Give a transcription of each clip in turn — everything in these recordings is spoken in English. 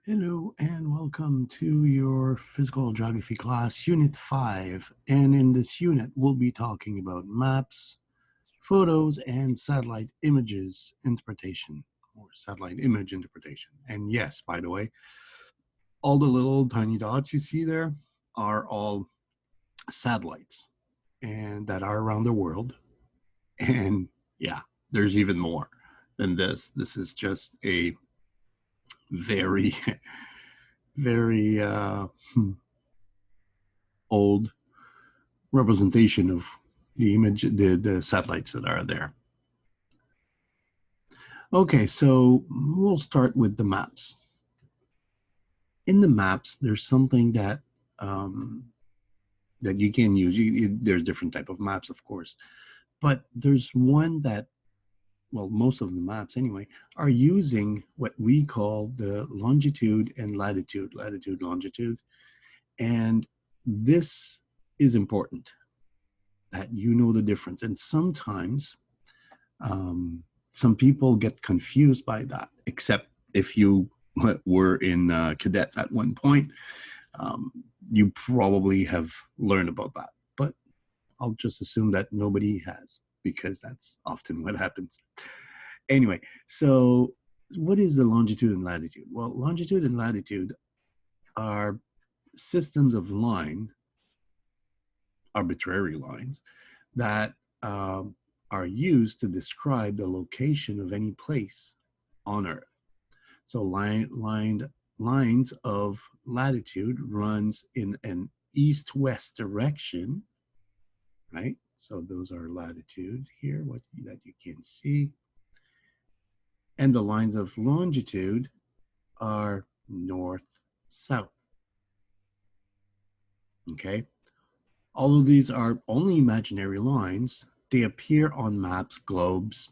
Hello and welcome to your physical geography class, Unit 5. And in this unit, we'll be talking about maps, photos, and satellite images interpretation, or satellite image interpretation. And yes, by the way, all the little tiny dots you see there are all satellites and that are around the world. And yeah, there's even more than this. This is just a very, very old representation of the image, the satellites that are there. Okay, so we'll start with the maps. In the maps, there's something that that you can use. There's different type of maps, of course, but there's one that, well, most of the maps anyway, are using what we call the longitude and latitude, longitude. And this is important that you know the difference. And sometimes some people get confused by that, except if you were in cadets at one point, you probably have learned about that. But I'll just assume that nobody has, because that's often what happens. Anyway, so what is the longitude and latitude? Well, longitude and latitude are systems of line, arbitrary lines, that are used to describe the location of any place on Earth. So lines of latitude runs in an east-west direction, right? So those are latitude here, that you can see. And the lines of longitude are north-south. Okay? All of these are only imaginary lines. They appear on maps, globes,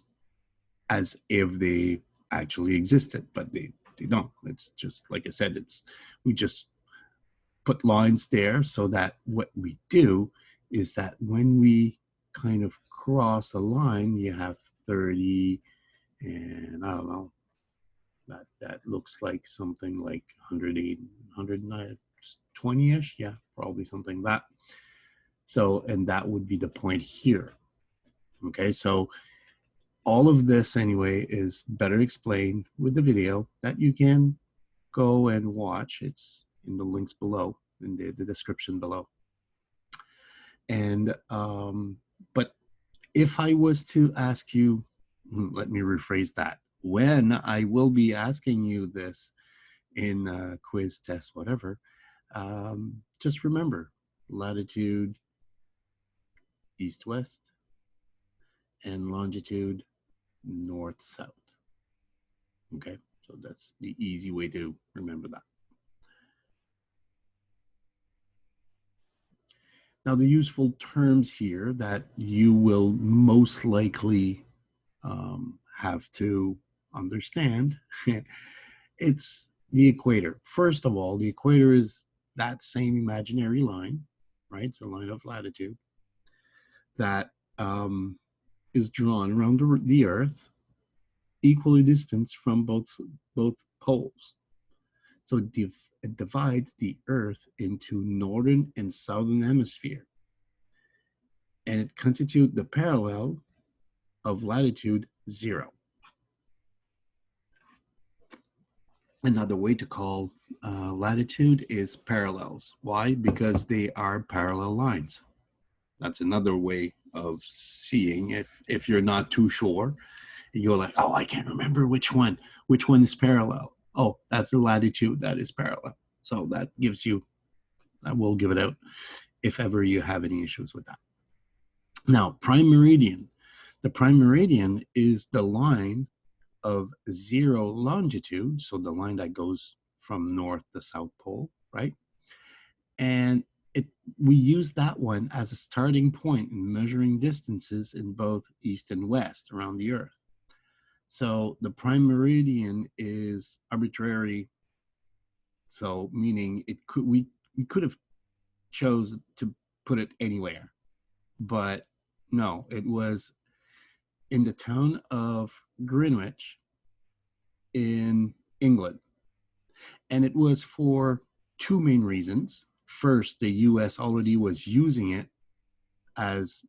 as if they actually existed, but they don't. It's just, like I said, we just put lines there so that what we do is that when we kind of cross a line, you have 30 and I don't know, that looks like something like 108, 120-ish, yeah, probably something like that. So, and that would be the point here. Okay, so all of this anyway is better explained with the video that you can go and watch. It's in the links below, in the description below. And but if I was to ask you, let me rephrase that, when I will be asking you this in quiz, test, whatever, just remember latitude east-west and longitude north-south. Okay, so that's the easy way to remember that. Now, the useful terms here that you will most likely have to understand, it's the equator. First of all, the equator is that same imaginary line, right? It's a line of latitude that is drawn around the Earth, equally distanced from both poles. So it divides the Earth into northern and southern hemisphere, and it constitutes the parallel of latitude 0. Another way to call latitude is parallels. Why? Because they are parallel lines. That's another way of seeing. If you're not too sure, you're like, oh, I can't remember which one is parallel. Oh, that's the latitude that is parallel. So that gives you, I will give it out if ever you have any issues with that. Now, prime meridian. The prime meridian is the line of 0 longitude, so the line that goes from north to south pole, right? And we use that one as a starting point in measuring distances in both east and west around the Earth. So the prime meridian is arbitrary, so meaning we could have chose to put it anywhere, but no, it was in the town of Greenwich in England. And it was for two main reasons. First, the US already was using it as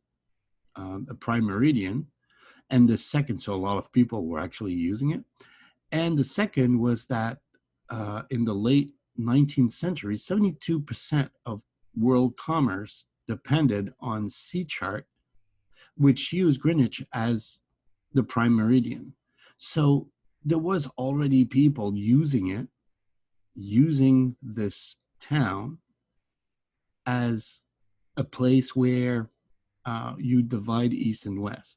a prime meridian. And the second, so a lot of people were actually using it. And the second was that in the late 19th century, 72% of world commerce depended on sea chart, which used Greenwich as the prime meridian. So there was already people using it, using this town as a place where you divide east and west.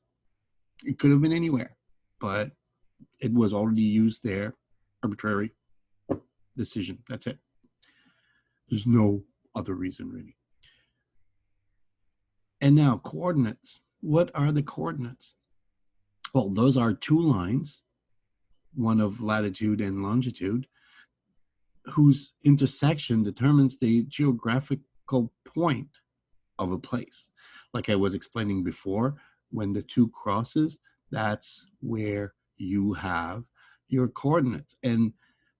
It could have been anywhere, but it was already used there. Arbitrary decision. That's it. There's no other reason, really. And now, coordinates. What are the coordinates? Well, those are two lines, one of latitude and longitude, whose intersection determines the geographical point of a place. Like I was explaining before, when the two crosses, that's where you have your coordinates. And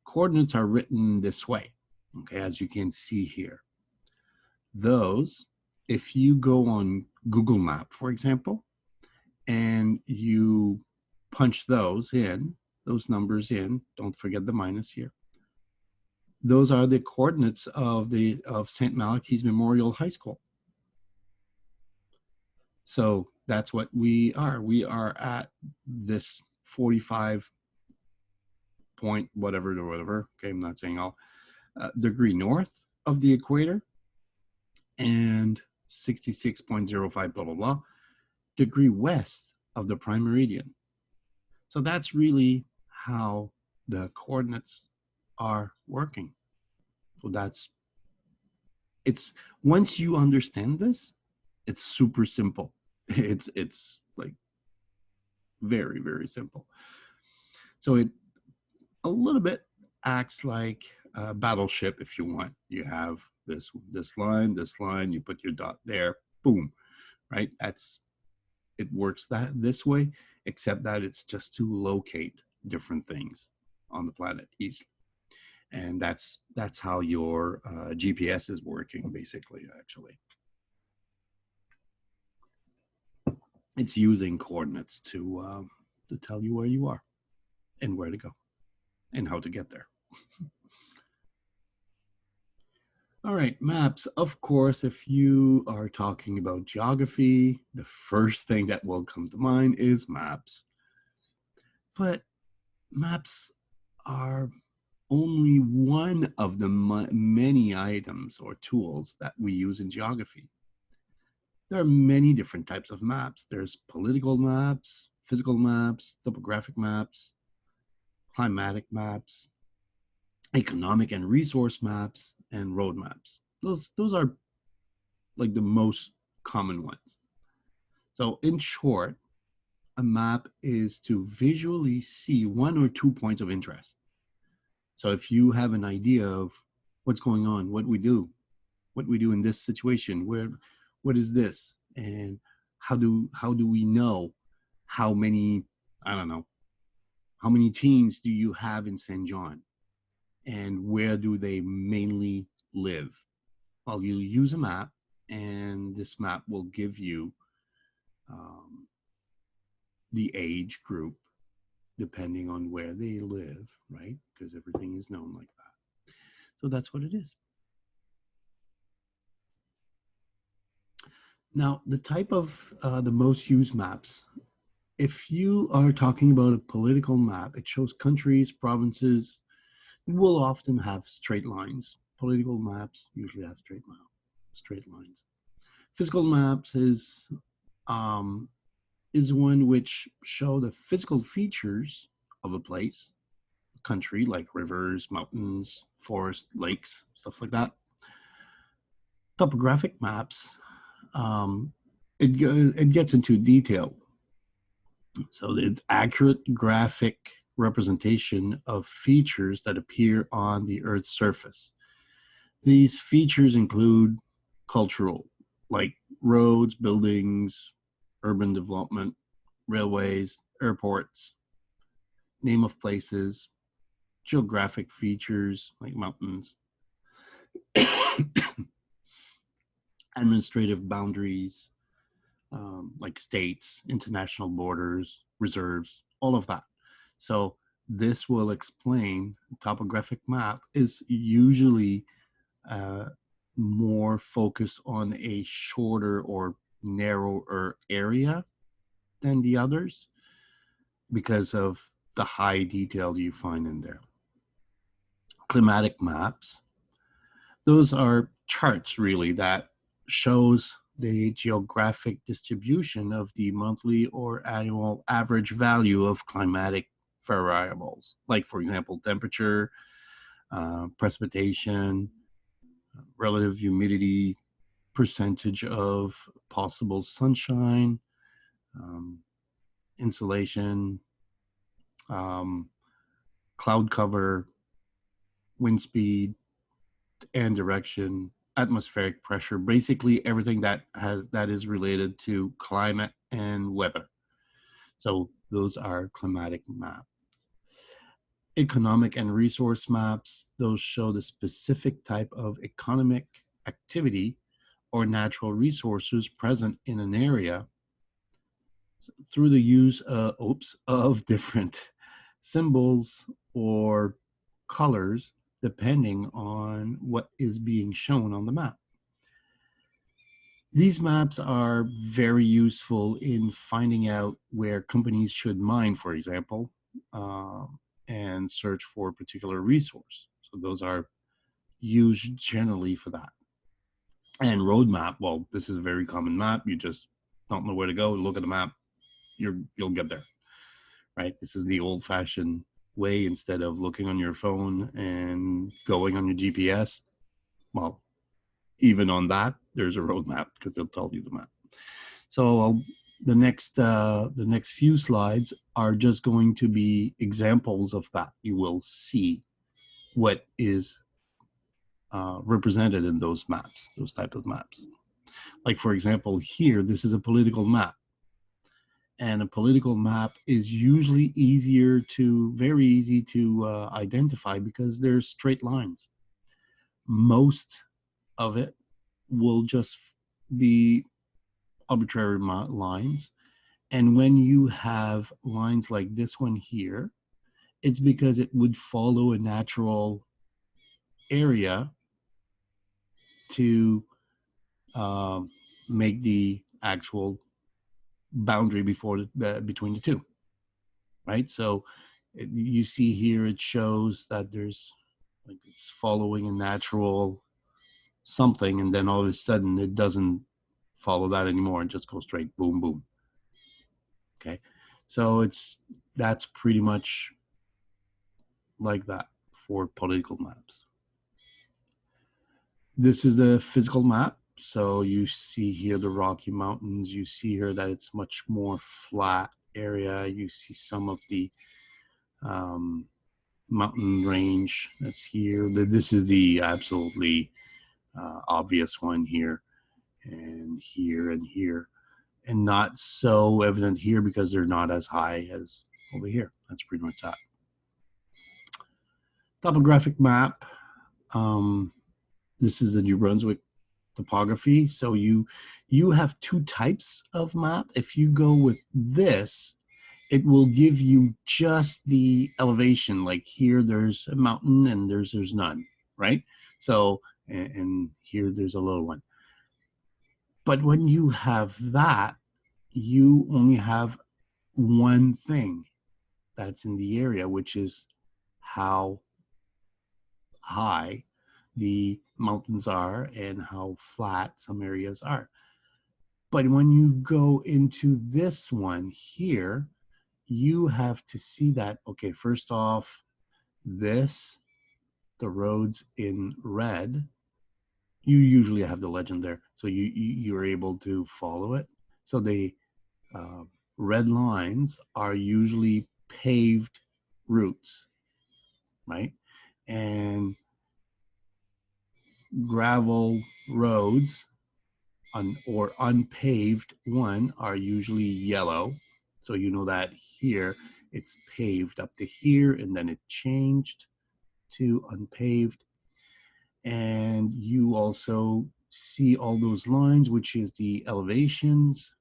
coordinates are written this way, okay, as you can see here. Those, if you go on Google Map, for example, and you punch those numbers in, don't forget the minus here. Those are the coordinates of St. Malachy's Memorial High School. So that's what we are. We are at this 45 point whatever to whatever. Okay, I'm not saying all degree north of the equator, and 66.05 blah blah blah degree west of the prime meridian. So that's really how the coordinates are working. So it's once you understand this, it's super simple. It's like very, very simple. So it a little bit acts like a battleship, if you want. You have this line, you put your dot there, boom, right? It works this way, except that it's just to locate different things on the planet easily. And that's how your GPS is working, basically, actually. It's using coordinates to tell you where you are and where to go and how to get there. All right, maps. Of course, if you are talking about geography, the first thing that will come to mind is maps. But maps are only one of the many items or tools that we use in geography. There are many different types of maps. There's political maps, physical maps, topographic maps, climatic maps, economic and resource maps, and road maps. Those are like the most common ones. So in short, a map is to visually see one or two points of interest. So if you have an idea of what's going on, what we do in this situation, what is this, and how do we know how many, I don't know, how many teens do you have in St. John, and where do they mainly live? Well, you use a map, and this map will give you the age group depending on where they live, right? Because everything is known like that. So that's what it is. Now, the type of the most used maps, if you are talking about a political map, it shows countries, provinces. It will often have straight lines. Political maps usually have straight lines. Physical maps is one which show the physical features of a place, a country, like rivers, mountains, forests, lakes, stuff like that. Topographic maps, it gets into detail. So the accurate graphic representation of features that appear on the Earth's surface. These features include cultural, like roads, buildings, urban development, railways, airports, name of places, geographic features like mountains, administrative boundaries, like states, international borders, reserves, all of that. So this will explain, topographic map is usually uh, more focused on a shorter or narrower area than the others because of the high detail you find in there. Climatic maps, those are charts really that shows the geographic distribution of the monthly or annual average value of climatic variables, like for example temperature, precipitation, relative humidity, percentage of possible sunshine, um, insolation, um, cloud cover, wind speed, and direction, atmospheric pressure, basically everything that is related to climate and weather. So those are climatic maps. Economic and resource maps, those show the specific type of economic activity or natural resources present in an area through the use of different symbols or colors depending on what is being shown on the map. These maps are very useful in finding out where companies should mine, for example, and search for a particular resource. So those are used generally for that. And road map, well, this is a very common map. You just don't know where to go. Look at the map, you'll get there, right? This is the old-fashioned way. Instead of looking on your phone and going on your GPS, well, even on that, there's a road map because they'll tell you the map. So the next few slides are just going to be examples of that. You will see what is represented in those maps, those type of maps. Like for example, here, this is a political map. And a political map is usually very easy to identify because there's straight lines. Most of it will just be arbitrary lines. And when you have lines like this one here, it's because it would follow a natural area to make the actual boundary between the two, right? So you see here, it shows that there's like it's following a natural something, and then all of a sudden it doesn't follow that anymore and just goes straight, boom, boom. Okay, so that's pretty much like that for political maps. This is the physical map. So you see here the Rocky Mountains. You see here that it's much more flat area. You see some of the mountain range that's here. This is the absolutely obvious one here, and here, and here, and not so evident here because they're not as high as over here. That's pretty much that. Topographic map. This is the New Brunswick topography. So you have two types of map. If you go with this, it will give you just the elevation. Like here, there's a mountain and there's none, right? So, and here there's a low one. But when you have that, you only have one thing that's in the area, which is how high the mountains are and how flat some areas are. But when you go into this one here, you have to see that, okay, first off, the roads in red, you usually have the legend there, so you're able to follow it. So the red lines are usually paved routes, right? And gravel roads or unpaved one are usually yellow. So you know that here it's paved up to here and then it changed. to unpaved. And you also see all those lines, which is the elevations.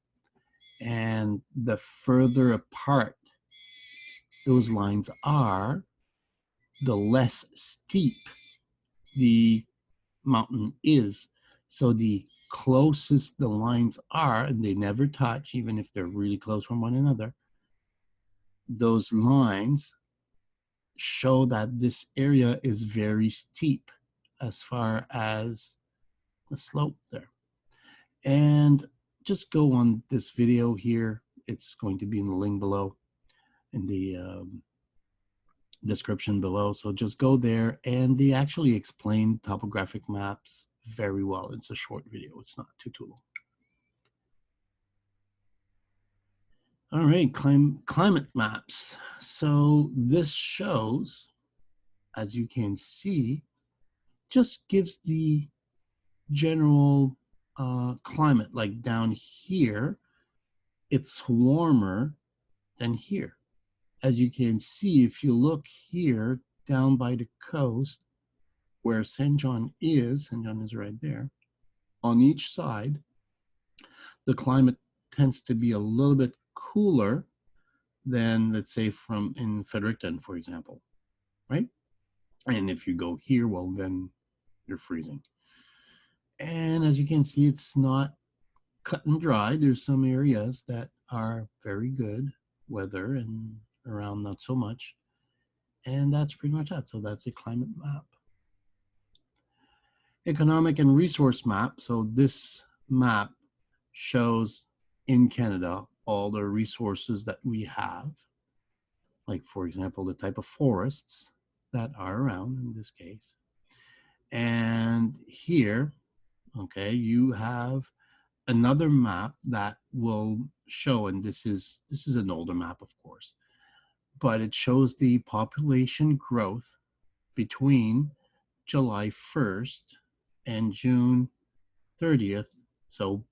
And the further apart those lines are, the less steep the mountain is. So the closest the lines are, and they never touch, even if they're really close from one another, those lines show that this area is very steep as far as the slope there. And just go on this video here. It's going to be in the link below, in the description below. So just go there, and they actually explain topographic maps very well. It's a short video. It's not too long. All right, climate maps. So this shows, as you can see, just gives the general climate. Like down here, it's warmer than here. As you can see, if you look here down by the coast where St. John is right there, on each side, the climate tends to be a little bit cooler than, let's say, from in Fredericton, for example, right? And if you go here, well, then you're freezing. And as you can see, it's not cut and dry. There's some areas that are very good weather and around not so much. And that's pretty much that. So that's a climate map. Economic and resource map. So this map shows in Canada all the resources that we have. Like, for example, the type of forests that are around in this case. And here, okay, you have another map that will show, and this is an older map, of course, but it shows the population growth between July 1st and June 30th, so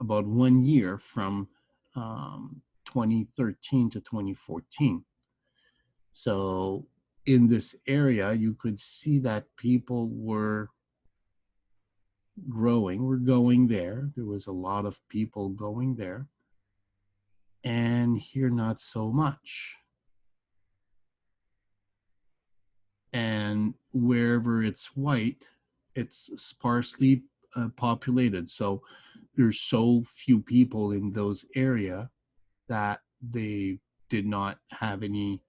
about 1 year from 2013 to 2014. So in this area, you could see that people were growing, were going there. There was a lot of people going there. And here, not so much. And wherever it's white, it's sparsely populated. So there's so few people in those areas that they did not have any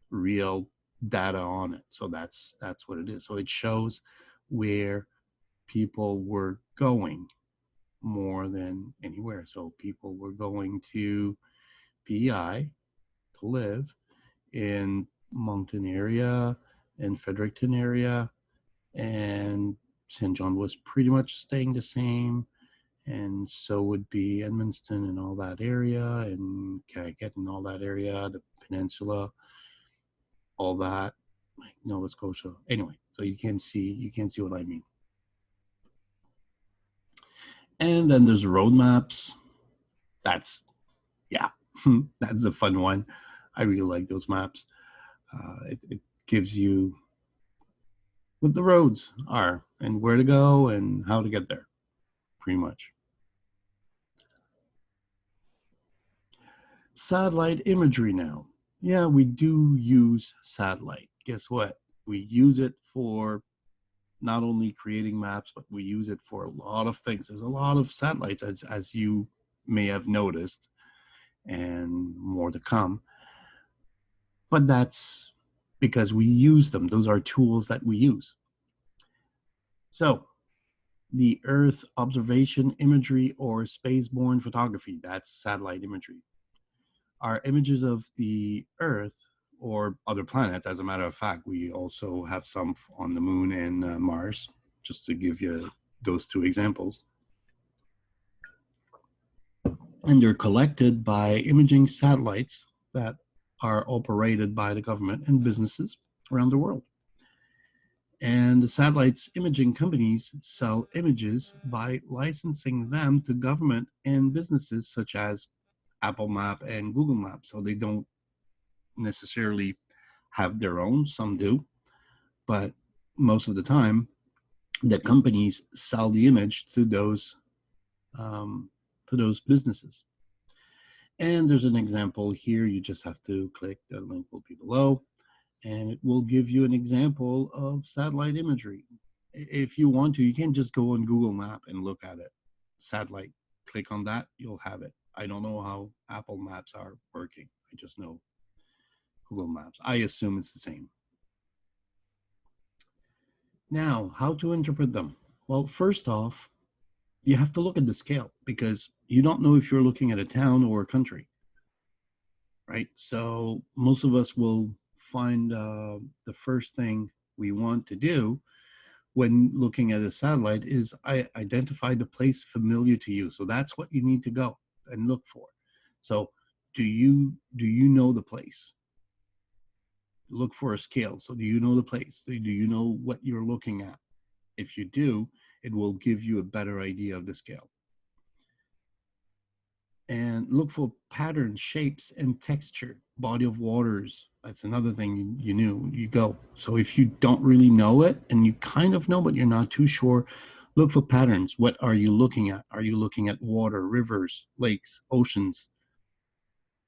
real data on it. So that's what it is. So it shows where people were going more than anywhere. So people were going to PEI to live in Moncton area and Fredericton area, and St. John was pretty much staying the same, and so would be Edmundston and all that area, and Carrickett and all that area, the peninsula, all that, like Nova Scotia. Anyway, so you can see what I mean. And then there's road maps. That's, yeah, that's a fun one. I really like those maps. It gives you what the roads are and where to go and how to get there, pretty much. Satellite imagery now. Yeah, we do use satellite. Guess what? We use it for not only creating maps, but we use it for a lot of things. There's a lot of satellites, as you may have noticed, and more to come. But that's because we use them. Those are tools that we use. So the Earth observation imagery or spaceborne photography, that's satellite imagery, are images of the Earth or other planets. As a matter of fact, we also have some on the moon and Mars, just to give you those two examples. And they're collected by imaging satellites that are operated by the government and businesses around the world. And the satellites imaging companies sell images by licensing them to government and businesses such as Apple Map and Google Maps. So they don't necessarily have their own, some do, but most of the time, the companies sell the image to those businesses. And there's an example here. You just have to click the link will be below, and it will give you an example of satellite imagery. If you want to, you can just go on Google Map and look at it. Satellite, click on that, you'll have it. I don't know how Apple Maps are working. I just know Google Maps. I assume it's the same. Now, how to interpret them? Well, first off, you have to look at the scale, because you don't know if you're looking at a town or a country, right? So most of us will find the first thing we want to do when looking at a satellite is identify the place familiar to you. So that's what you need to go and look for. So do you know the place? Look for a scale. So do you know the place? Do you know what you're looking at? If you do, it will give you a better idea of the scale. And look for patterns, shapes, and texture. Body of waters, that's another thing you knew, you go. So if you don't really know it, and you kind of know, but you're not too sure, look for patterns. What are you looking at? Are you looking at water, rivers, lakes, oceans?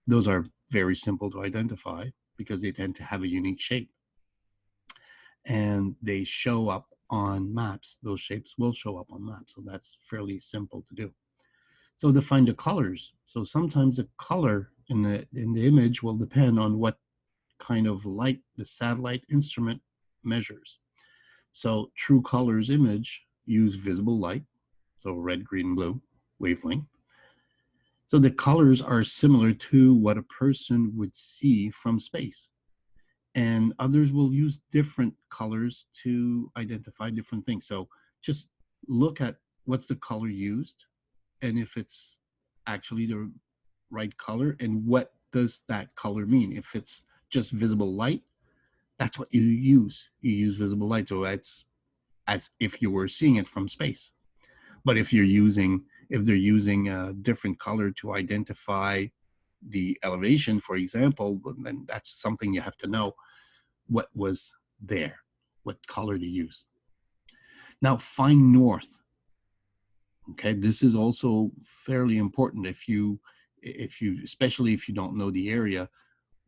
Those are very simple to identify because they tend to have a unique shape. And they show up on maps. Those shapes will show up on maps. So that's fairly simple to do. So define the colors. So sometimes the color in the image will depend on what kind of light the satellite instrument measures. So true colors image use visible light, so red, green, blue wavelength. So the colors are similar to what a person would see from space. And others will use different colors to identify different things. So just look at what's the color used, and if it's actually the right color, and what does that color mean. If it's just visible light, that's what you use. You use visible light, so it's as if you were seeing it from space. But if they're using a different color to identify the elevation, for example, then that's something you have to know what was there, what color to use. Now find north. Okay, this is also fairly important. If you especially if you don't know the area,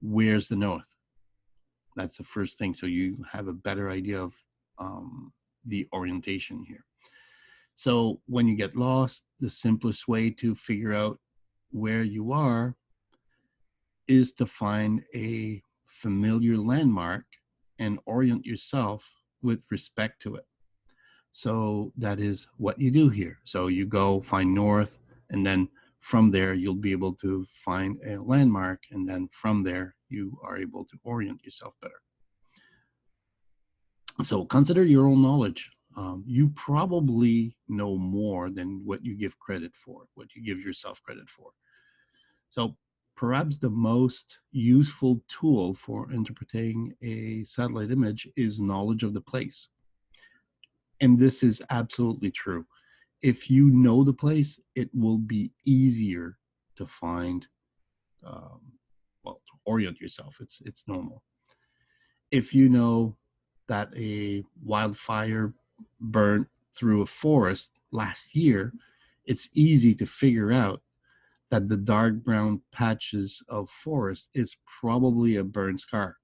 where's the north? That's the first thing, so you have a better idea of the orientation here. So when you get lost, the simplest way to figure out where you are is to find a familiar landmark and orient yourself with respect to it. So that is what you do here. So you go find north, and then from there you'll be able to find a landmark, and then from there you are able to orient yourself better. So consider your own knowledge. You probably know more than what you give credit for, what you give yourself credit for. So perhaps the most useful tool for interpreting a satellite image is knowledge of the place. And this is absolutely true. If you know the place, it will be easier to find, well, to orient yourself. It's normal. If you know that a wildfire burnt through a forest last year, it's easy to figure out that the dark brown patches of forest is probably a burn scar,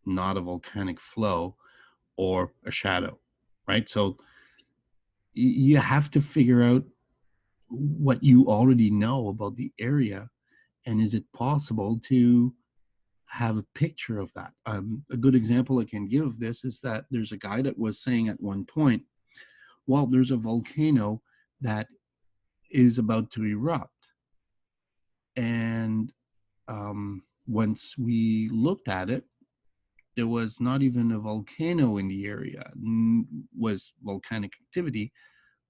not a volcanic flow or a shadow, right? So you have to figure out what you already know about the area, and is it possible to have a picture of that? A good example I can give of this is that there's a guy that was saying at one point, well, there's a volcano that is about to erupt. And once we looked at it, there was not even a volcano in the area. Was volcanic activity,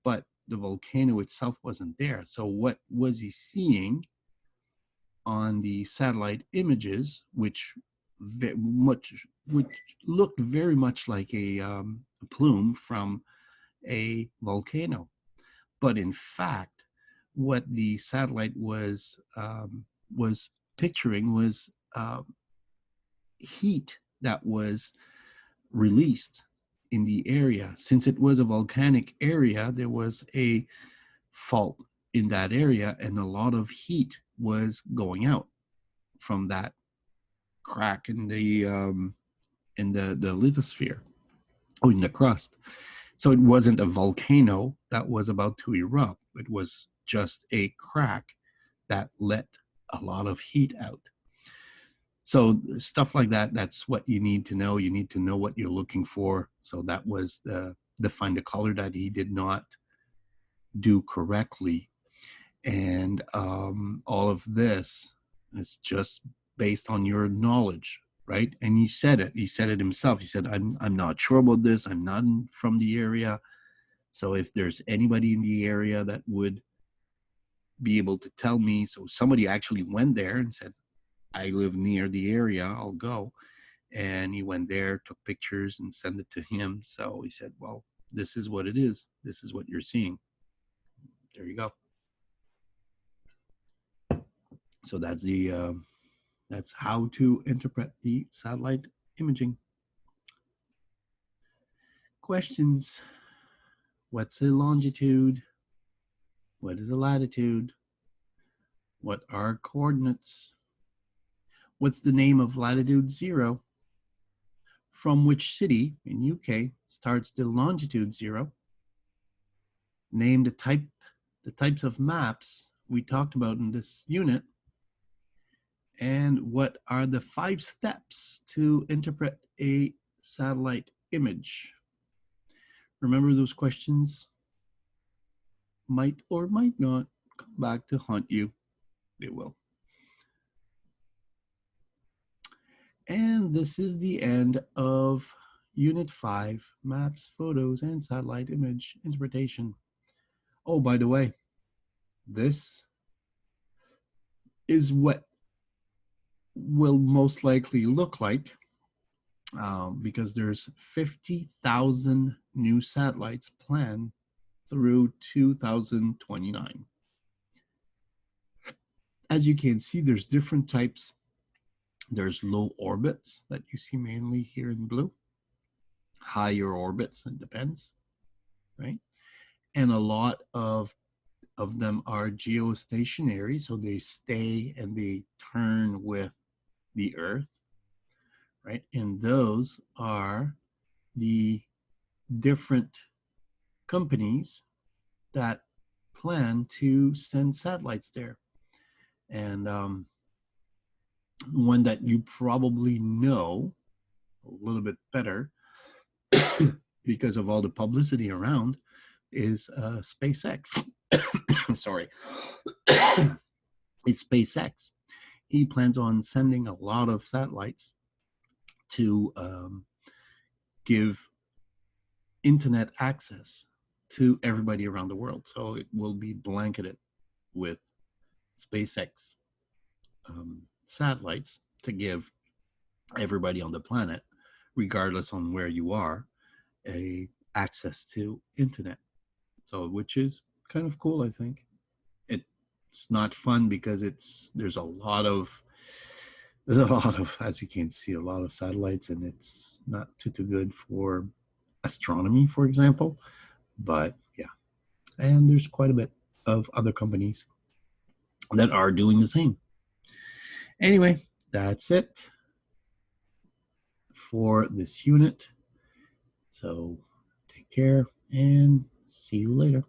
but the volcano itself wasn't there. So what was he seeing on the satellite images, which looked very much like a plume from a volcano? But in fact, what the satellite was picturing was heat that was released in the area. Since it was a volcanic area, there was a fault in that area, and a lot of heat was going out from that crack in the lithosphere, or in the crust. So it wasn't a volcano that was about to erupt. It was just a crack that let a lot of heat out. So stuff like that, that's what you need to know. You need to know what you're looking for. So that was the find a color that he did not do correctly. And all of this is just based on your knowledge, right? And he said it himself. He said, I'm not sure about this. I'm not from the area. So if there's anybody in the area that would be able to tell me, so somebody actually went there and said, I live near the area, I'll go. And he went there, took pictures and sent it to him. So he said, well, this is what it is. This is what you're seeing. There you go. So that's how to interpret the satellite imaging. Questions. What's a longitude? What is a latitude? What are coordinates? What's the name of latitude 0? From which city in UK starts the longitude 0? Name the types of maps we talked about in this unit. And what are the 5 steps to interpret a satellite image? Remember, those questions might or might not come back to haunt you. They will. And this is the end of Unit 5, Maps, Photos, and Satellite Image Interpretation. Oh, by the way, this is what will most likely look like because there's 50,000 new satellites planned through 2029. As you can see, there's different types. There's low orbits that you see mainly here in blue. Higher orbits, it depends, right? And a lot of them are geostationary, so they stay and they turn with the Earth, right? And those are the different companies that plan to send satellites there. And one that you probably know a little bit better because of all the publicity around is SpaceX. Sorry. It's SpaceX. He plans on sending a lot of satellites to give internet access to everybody around the world. So it will be blanketed with SpaceX satellites to give everybody on the planet, regardless on where you are, a access to internet. So, which is kind of cool, I think. It's not fun because there's a lot of, as you can see, a lot of satellites, and it's not too good for astronomy, for example. But yeah, and there's quite a bit of other companies that are doing the same. Anyway, that's it for this unit. So take care and see you later.